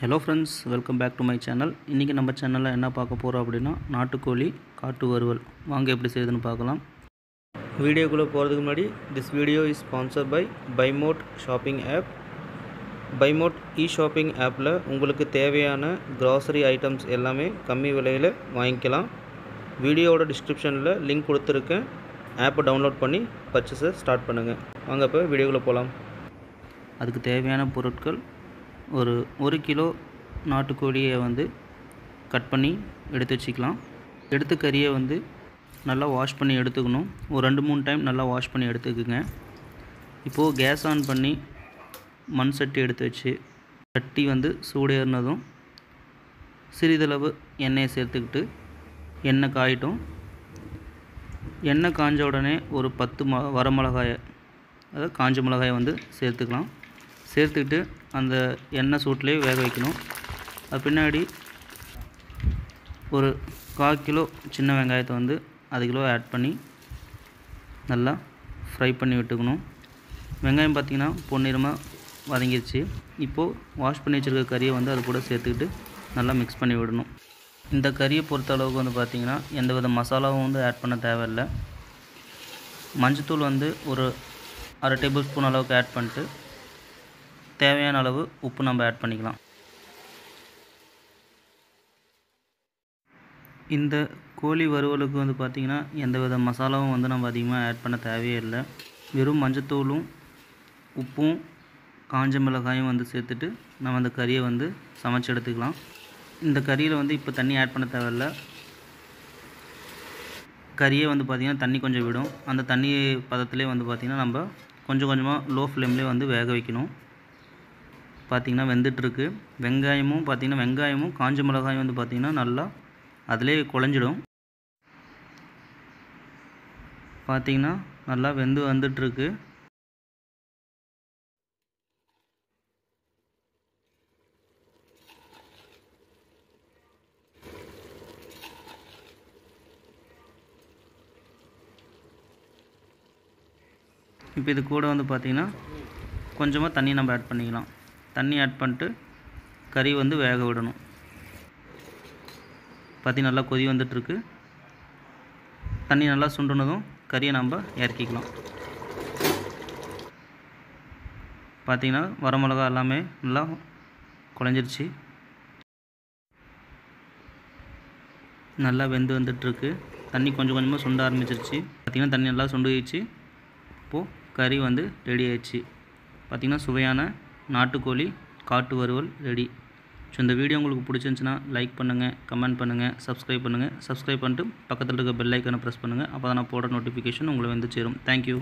Hello friends, welcome back to my channel. இன்றைக்கி நம்ம சேனலில் என்ன பார்க்க போகிறோம் அப்படின்னா, நாட்டுக்கோழி காட்டு வறுவல் வாங்க எப்படி செய்யுதுன்னு பார்க்கலாம். வீடியோக்குள்ளே போகிறதுக்கு முன்னாடி this video is sponsor by பைமோட் ஷாப்பிங் ஆப். பைமோட் ஷாப்பிங் ஆப்பில் உங்களுக்கு தேவையான க்ராசரி ஐட்டம்ஸ் எல்லாமே கம்மி விலையில் வாங்கிக்கலாம். வீடியோவோட டிஸ்கிரிப்ஷனில் லிங்க் கொடுத்துருக்கேன். ஆப்பை டவுன்லோட் பண்ணி பர்ச்சேஸை ஸ்டார்ட் பண்ணுங்கள். வாங்க இப்போ வீடியோக்குள்ளே போகலாம். அதுக்கு தேவையான பொருட்கள்: ஒரு கிலோ நாட்டுக்கோழியை கட் பண்ணி எடுத்து வச்சுக்கலாம். எடுத்து கறியை நல்லா வாஷ் பண்ணி எடுத்துக்கணும். ஒரு 2-3 டைம் நல்லா வாஷ் பண்ணி எடுத்துக்குங்க. இப்போது கேஸ் ஆன் பண்ணி மண் சட்டி எடுத்து வச்சு சட்டி சூடேறினதும் சிறிதளவு எண்ணெயை சேர்த்துக்கிட்டு எண்ணெய் காயட்டும். எண்ணெய் காஞ்ச உடனே ஒரு 10 வரமிளகாயை, அதாவது காஞ்ச மிளகாயை சேர்த்துக்கலாம். சேர்த்துக்கிட்டு அந்த எண்ணெய் சூட்டிலே வேக வைக்கணும். அது பின்னாடி ஒரு 1/4 கிலோ சின்ன வெங்காயத்தை அது கிலோ ஆட் பண்ணி நல்லா ஃப்ரை பண்ணி விட்டுக்கணும். வெங்காயம் பார்த்திங்கன்னா பொன்னிறமாக வதங்கிடுச்சு. இப்போது வாஷ் பண்ணி வச்சுருக்க கறியை அது கூட சேர்த்துக்கிட்டு நல்லா மிக்ஸ் பண்ணி விடணும். இந்த கறியை பொறுத்த அளவுக்கு பார்த்திங்கன்னா எந்த வித மசாலாவும் ஆட் பண்ண தேவையில்லை. மஞ்சத்தூள் ஒரு 1/2 டேபிள் ஸ்பூன் அளவுக்கு ஆட் பண்ணிட்டு தேவையான அளவு உப்பு நம்ம ஆட் பண்ணிக்கலாம். இந்த கோழி வறுவலுக்கு பார்த்திங்கன்னா எந்த வித மசாலாவும் நம்ம அதிகமாக ஆட் பண்ண தேவையே இல்லை. வெறும் மஞ்சத்தூளும் உப்பும் காஞ்ச மிளகாயும் சேர்த்துட்டு நம்ம அந்த கறியை சமைச்சு எடுத்துக்கலாம். இந்த கறியில் இப்போ தண்ணி ஆட் பண்ண தேவையில்லை. கறியே பார்த்திங்கன்னா தண்ணி கொஞ்சம் விடும். அந்த தண்ணி பதத்திலே பார்த்திங்கன்னா நம்ம கொஞ்சம் கொஞ்சமாக லோ ஃப்ளேம்லேயே வேக வைக்கணும். பார்த்திங்கன்னா வெந்துட்டுருக்கு. வெங்காயமும் காஞ்ச மிளகாயும் பார்த்திங்கன்னா நல்லா அதிலே குழஞ்சிடும். பார்த்திங்கன்னா நல்லா வெந்து வந்துட்டுருக்கு. இப்போ இது கூட பார்த்திங்கன்னா கொஞ்சமாக தண்ணி நம்ம ஆட் பண்ணிக்கலாம். தண்ணி ஆட் பண்ணிட்டு கறி வேக விடணும். பார்த்திங்கன்னா நல்லா கொதி வந்துட்டுருக்கு. தண்ணி நல்லா சுண்டுனதும் கறியை நம்ம இறக்கிக்கலாம். பார்த்திங்கன்னா வரமிளகா எல்லாமே நல்லா குழஞ்சிருச்சு. நல்லா வெந்து வந்துட்டுருக்கு. தண்ணி கொஞ்சம் கொஞ்சமாக சுண்ட ஆரம்பிச்சிருச்சு. பார்த்திங்கன்னா தண்ணி நல்லா சுண்டிடுச்சு. இப்போது கறி ரெடி ஆயிடுச்சு. பார்த்திங்கன்னா சுவையான நாட்டுக்கோழி காட்டு வறுவல் ரெடி. ஸோ இந்த வீடியோ உங்களுக்கு பிடிச்சிருந்துச்சுன்னா லைக் பண்ணுங்கள், கமெண்ட் பண்ணுங்கள், சப்ஸ்கிரைப் பண்ணுங்கள். சப்ஸ்கிரைப் பண்ணிட்டு பக்கத்தில் இருக்க பெல் ஐக்கானை ப்ரெஸ் பண்ணுங்கள். அப்போ தான் நான் போடுற நோட்டிஃபிகேஷன் உங்களை சேரும். தேங்க்யூ.